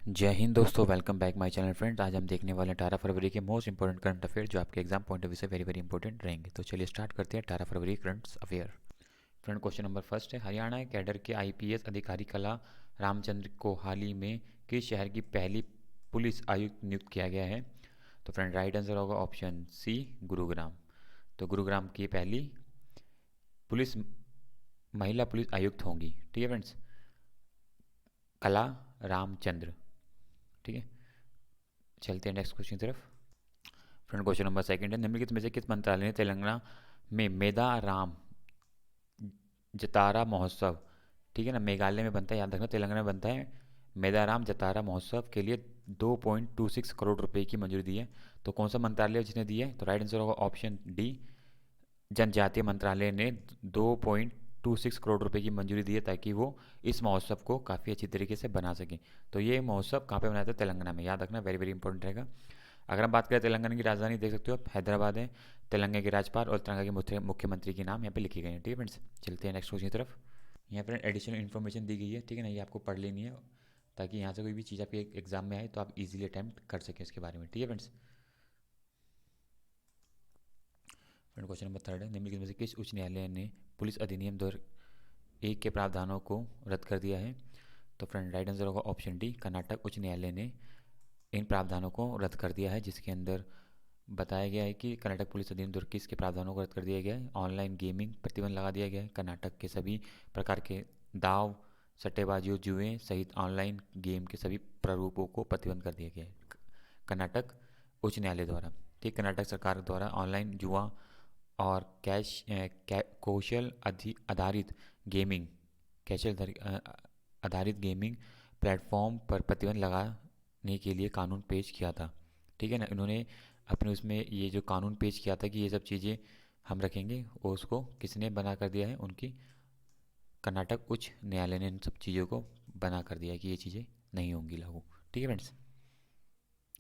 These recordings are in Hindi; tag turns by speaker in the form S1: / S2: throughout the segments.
S1: जय हिंद दोस्तों, welcome back my channel friends. आज हम देखने वाले हैं 18 फरवरी के मोस्ट इंपॉर्टेंट करंट अफेयर जो आपके एग्जाम पॉइंट ऑफ व्यू से वेरी वेरी इंपॉर्टेंट रहेंगे। तो चलिए स्टार्ट करते हैं 18 फरवरी current affair. Friend, question number first है, हरियाणा कैडर के आईपीएस अधिकारी कला रामचंद्र को हाल ही में किस शहर की पहली पुलिस आयुक्त नियुक्त किया गया है? तो फ्रेंड, राइट आंसर होगा ऑप्शन सी, गुरुग्राम। तो गुरुग्राम की पहली पुलिस महिला पुलिस आयुक्त होंगी। ठीक है फ्रेंड्स, कला रामचंद्र। ठीक है, चलते हैं नेक्स्ट क्वेश्चन की तरफ। फ्रेंड, क्वेश्चन नंबर सेकंड है, निम्नलिखित में से किस मंत्रालय ने तेलंगाना में मेदा राम जतारा महोत्सव, ठीक है ना, मेघालय में बनता है, याद रखना तेलंगाना में बनता है, मेदाराम जतारा महोत्सव के लिए 2.26 करोड़ रुपए की मंजूरी दी है? तो कौन सा मंत्रालय है जिसने दी है? तो राइट आंसर होगा ऑप्शन डी, जनजातीय मंत्रालय ने 2.26 करोड़ रुपए की मंजूरी दी है ताकि वो इस महोत्सव को काफ़ी अच्छी तरीके से बना सकें। तो ये महोत्सव कहाँ पे बनाया था? तेलंगाना में, याद रखना, वेरी वेरी इंपॉर्टेंट रहेगा। अगर हम बात करें तेलंगाना की राजधानी, देख सकते हो आप, हैदराबाद है। तेलंगाना के राज्यपाल और तेलंगाना के मुख्यमंत्री के नाम यहाँ पे लिखे गए हैं। ठीक है फ्रेंड्स, चलते हैं नेक्स्ट क्वेश्चन की तरफ। यहाँ पर एडिशनल इन्फॉर्मेशन दी गई है, ठीक है ना, ये आपको पढ़ लेनी है ताकि यहाँ से कोई भी चीज़ आपके एग्जाम में आए तो आप इजीली अटैम्प्ट कर सकें इसके बारे में। ठीक है friends. Friend, question number third है, निम्नलिखित में से किस उच्च न्यायालय ने पुलिस अधिनियम 2001 के प्रावधानों को रद्द कर दिया है? तो फ्रेंड, राइट आंसर होगा ऑप्शन डी, कर्नाटक उच्च न्यायालय ने इन प्रावधानों को रद्द कर दिया है, जिसके अंदर बताया गया है कि कर्नाटक पुलिस अधिनियम 2021 के प्रावधानों को रद्द कर दिया गया है। ऑनलाइन गेमिंग प्रतिबंध लगा दिया गया है। कर्नाटक के सभी प्रकार के दाव, सट्टेबाजी और जुए सहित ऑनलाइन गेम के सभी प्रारूपों को प्रतिबंध कर दिया गया है कर्नाटक उच्च न्यायालय द्वारा। ठीक, कर्नाटक सरकार द्वारा ऑनलाइन जुआ और कौशल आधारित गेमिंग, आधारित गेमिंग प्लेटफॉर्म पर प्रतिबंध लगाने के लिए कानून पेश किया था। ठीक है ना, इन्होंने अपने उसमें ये जो कानून पेश किया था कि ये सब चीज़ें हम रखेंगे, वो उसको किसने बना कर दिया है? उनकी कर्नाटक उच्च न्यायालय ने इन सब चीज़ों को बना कर दिया है कि ये चीज़ें नहीं होंगी लागू। ठीक है फ्रेंड्स,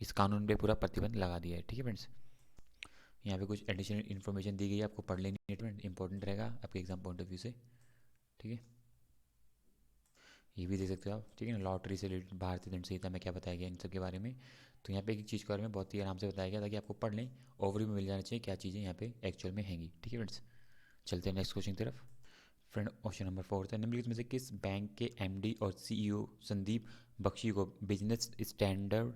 S1: इस कानून पे पूरा प्रतिबंध लगा दिया है। ठीक है फ्रेंड्स, यहाँ पे कुछ एडिशनल इन्फॉर्मेशन दी गई है, आपको पढ़ लेनी है फ्रेंड, इंपॉर्टेंट रहेगा आपके एग्जाम पॉइंट ऑफ व्यू से। ठीक है, ये भी देख सकते हो आप। ठीक है ना, लॉटरी से रिलेटेड भारतीय दंड संहिता में क्या बताया गया इन सब के बारे में। तो यहाँ पे एक चीज़ के बारे में बहुत ही आराम से बताया गया ताकि आपको पढ़ लें, ओवरव्यू में मिल जाना चाहिए क्या चीज़ें यहाँ पे एक्चुअल में हैंगी। ठीक है फ्रेंड्स, चलते हैं नेक्स्ट क्वेश्चन की तरफ। फ्रेंड, क्वेश्चन नंबर फोर्थ है, निम्नलिखित में से किस बैंक के एमडी और सीईओ संदीप बख्शी को business standard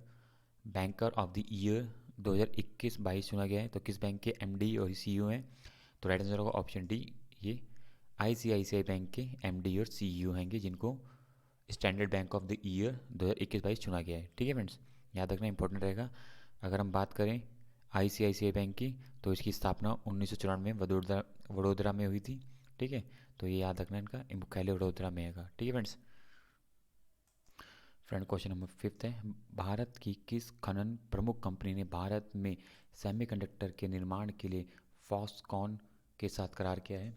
S1: banker of the year 2021-22 चुना गया है? तो किस बैंक के एमडी और सीईओ हैं? तो राइट आंसर होगा ऑप्शन डी, ये आईसीआईसीआई बैंक के एमडी और सीईओ हैंगे जिनको standard bank of the year 2021-22 चुना गया है। ठीक है फ्रेंड्स, याद रखना इंपॉर्टेंट रहेगा। अगर हम बात करें आईसीआईसीआई बैंक की, तो इसकी स्थापना 1994 में वडोदरा वडोदरा में हुई थी। ठीक है, तो ये याद रखना, इनका मुख्यालय वडोदरा में है। ठीक है friends. Friend, question number fifth है, भारत की किस खनन प्रमुख कंपनी ने भारत में सेमीकंडक्टर के निर्माण के लिए फॉक्सकॉन के साथ करार किया है?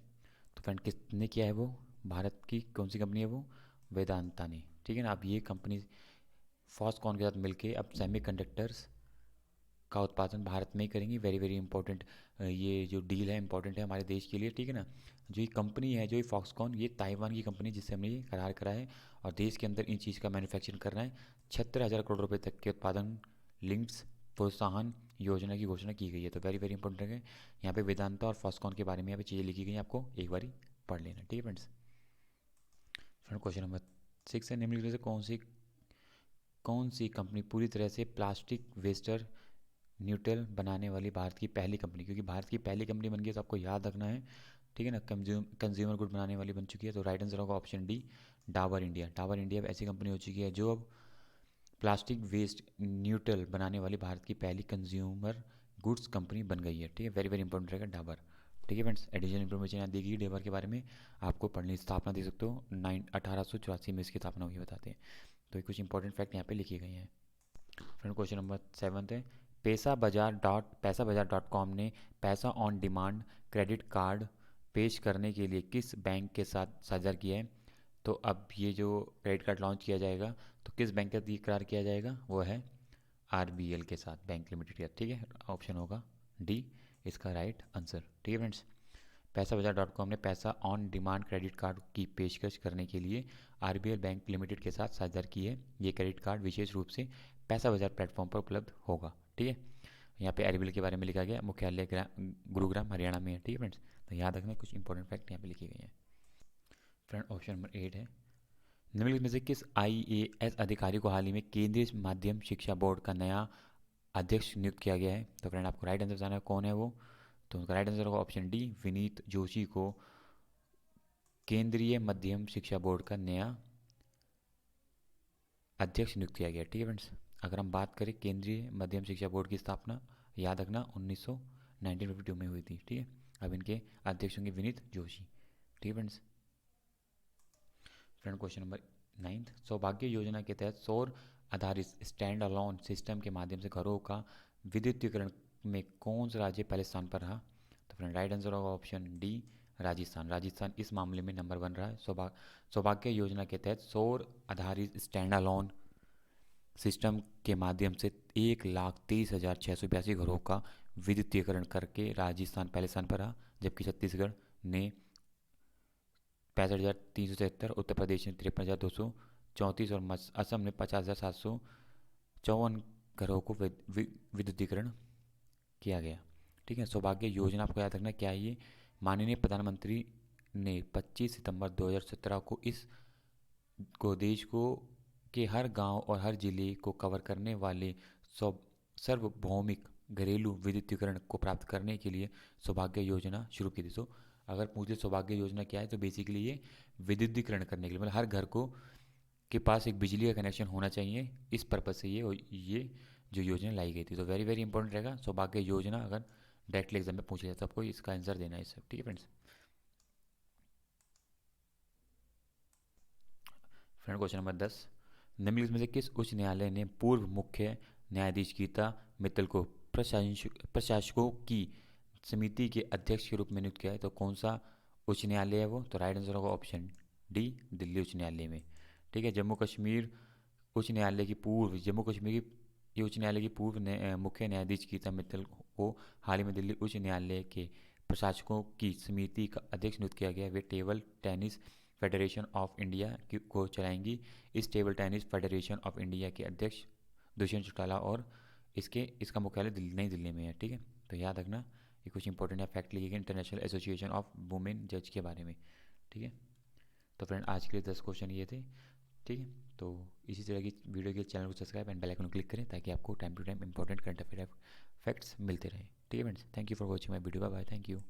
S1: तो फ्रेंड, किसने किया है वो? भारत की कौन सी कंपनी है वो? वेदांता ने। ठीक है ना, अब ये कंपनी फॉक्सकॉन के साथ मिलके अब सेमीकंडक्टर्स का उत्पादन भारत में ही करेंगी। वेरी वेरी इंपॉर्टेंट ये जो डील है इंपॉर्टेंट है हमारे देश के लिए। ठीक है ना, जो ये कंपनी है, जो ये फॉक्सकॉन, ये ताइवान की कंपनी जिससे हमने ये करार करा है और देश के अंदर इन चीज़ का मैन्युफैक्चरिंग करना है। 76,000 करोड़ रुपए तक के उत्पादन लिंक्स प्रोत्साहन योजना की घोषणा की गई है। तो वेरी वेरी इंपॉर्टेंट है, यहाँ पे वेदांता और फॉक्सकॉन के बारे में यहाँ पे चीज़ें लिखी गई हैं, आपको एक बारी पढ़ लेना। ठीक है friends. Friend, question number six है, निम्नलिखित में से कौन सी कंपनी पूरी तरह से प्लास्टिक वेस्टर न्यूट्रल बनाने वाली भारत की पहली कंपनी, क्योंकि भारत की पहली कंपनी बन गई है तो आपको याद रखना है। ठीक है ना, कंज्यूमर गुड बनाने वाली बन चुकी है। तो राइट आंसर होगा option D, Dabur India. Dabur India अब ऐसी कंपनी हो चुकी है जो अब प्लास्टिक वेस्ट न्यूट्रल बनाने वाली भारत की पहली कंज्यूमर गुड्स कंपनी बन गई है। ठीक है, वेरी वेरी इंपॉर्टेंट रहेगा डाबर। ठीक है फ्रेंड्स, एडिशनल इन्फॉर्मेशन यहाँ दी गई डाबर के बारे में, आपको पढ़ने की स्थापना दे सकते हो, 1884 में इसकी स्थापना हुई बताते हैं। तो ये कुछ इंपॉर्टेंट फैक्ट यहाँ पे लिखे गए हैं। फ्रेंड, क्वेश्चन नंबर सेवन्थ है, पैसा बाजार ने पैसा ऑन डिमांड क्रेडिट कार्ड पेश करने के लिए किस बैंक के साथ साझा किया है? तो अब ये जो क्रेडिट कार्ड लॉन्च किया जाएगा तो किस बैंक का करार किया जाएगा? वो है आरबीएल के साथ, बैंक लिमिटेड का। ठीक है, ऑप्शन होगा डी इसका राइट आंसर। ठीक है फ्रेंड्स, पैसाबाजार.com ने पैसा ऑन डिमांड क्रेडिट कार्ड की पेशकश करने के लिए आरबीएल बैंक लिमिटेड के साथ साझेदारी की है। ये क्रेडिट कार्ड विशेष रूप से पैसा बाजार प्लेटफॉर्म पर उपलब्ध होगा। ठीक है, यहाँ पे आरबीएल के बारे में लिखा गया, मुख्यालय गुरुग्राम हरियाणा में है। ठीक है फ्रेंड्स, तो याद रखना कुछ इंपॉर्टेंट फैक्ट यहाँ पे लिखे गए हैं। फ्रेंड ऑप्शन नंबर 8 है, निम्नलिखित में से किस आईएएस अधिकारी को हाल ही में केंद्रीय माध्यम शिक्षा बोर्ड का नया अध्यक्ष नियुक्त किया गया है? तो फ्रेंड आपको राइट आंसर बताना है कौन है वो। तो उनका राइट आंसर होगा ऑप्शन डी, विनीत जोशी को केंद्रीय मध्यम शिक्षा बोर्ड का नया अध्यक्ष नियुक्त किया गया। ठीक है फ्रेंड्स, अगर हम बात करें केंद्रीय मध्यम शिक्षा बोर्ड की स्थापना याद रखना 1952 में हुई थी। ठीक है, अब इनके अध्यक्ष होंगे विनीत जोशी। ठीक है फ्रेंड्स। फ्रेंड क्वेश्चन नंबर 9, सौभाग्य योजना के तहत सौर आधारित स्टैंड अलोन सिस्टम के माध्यम से घरों का विद्युतीकरण में कौन सा राज्य पहले स्थान पर रहा? तो फ्रेंड राइट आंसर होगा ऑप्शन डी, राजस्थान। राजस्थान इस मामले में नंबर 1 रहा है। सौभाग्य योजना के तहत सौर आधारित स्टैंड अलोन सिस्टम के माध्यम से 1,23,682 घरों का विद्युतीकरण करके राजस्थान पहले स्थान पर रहा, जबकि छत्तीसगढ़ ने 65,373, उत्तर प्रदेश ने 53,234 और असम ने 50,754 घरों को विद्युतीकरण किया गया। ठीक है, सौभाग्य योजना आपको याद रखना क्या है ये। माननीय प्रधानमंत्री ने 25 सितंबर 2017 को इस को देश को के हर गांव और हर जिले को कवर करने वाले सार्वभौमिक घरेलू विद्युतीकरण को प्राप्त करने के लिए सौभाग्य योजना शुरू की थी। सो अगर पूछे सौभाग्य योजना क्या है, तो बेसिकली ये विद्युतीकरण करने के लिए, मतलब हर घर को के पास एक बिजली का कनेक्शन होना चाहिए, इस पर्पज़ से ये जो योजना लाई गई थी। तो वेरी वेरी इंपॉर्टेंट रहेगा सौभाग्य योजना, अगर डायरेक्टली एग्जाम में पूछा जाए तो आपको इसका आंसर देना है सब। ठीक है फ्रेंड्स। फ्रेंड क्वेश्चन नंबर 10, निम्नलिखित में से किस उच्च न्यायालय ने पूर्व मुख्य न्यायाधीश गीता मित्तल को प्रशासकों की समिति के अध्यक्ष के रूप में नियुक्त किया है? तो कौन सा उच्च न्यायालय है वो? तो राइट आंसर होगा ऑप्शन डी, दिल्ली उच्च न्यायालय में। ठीक है, जम्मू कश्मीर उच्च न्यायालय की पूर्व जम्मू कश्मीर की उच्च न्यायालय की पूर्व मुख्य न्यायाधीश गीता मित्तल को हाल ही में दिल्ली उच्च न्यायालय के प्रशासकों की समिति का अध्यक्ष नियुक्त किया गया। वे table tennis federation of India को चलाएंगी। इस table tennis federation of India के अध्यक्ष दुष्यंत चौटाला और इसका मुख्यालय नई दिल्ली में है। ठीक है, तो याद रखना ये कुछ इंपॉर्टेंट फैक्ट लिखे गए इंटरनेशनल एसोसिएशन ऑफ वुमेन जज के बारे में। ठीक है, तो फ्रेंड आज के लिए 10 क्वेश्चन ये थे। ठीक है, तो इसी तरह की वीडियो के चैनल को सब्सक्राइब एंड बेल आइकन को क्लिक करें ताकि आपको time to time important current affair facts मिलते रहें। ठीक है friends, thank you for watching my video. Bye bye, thank you.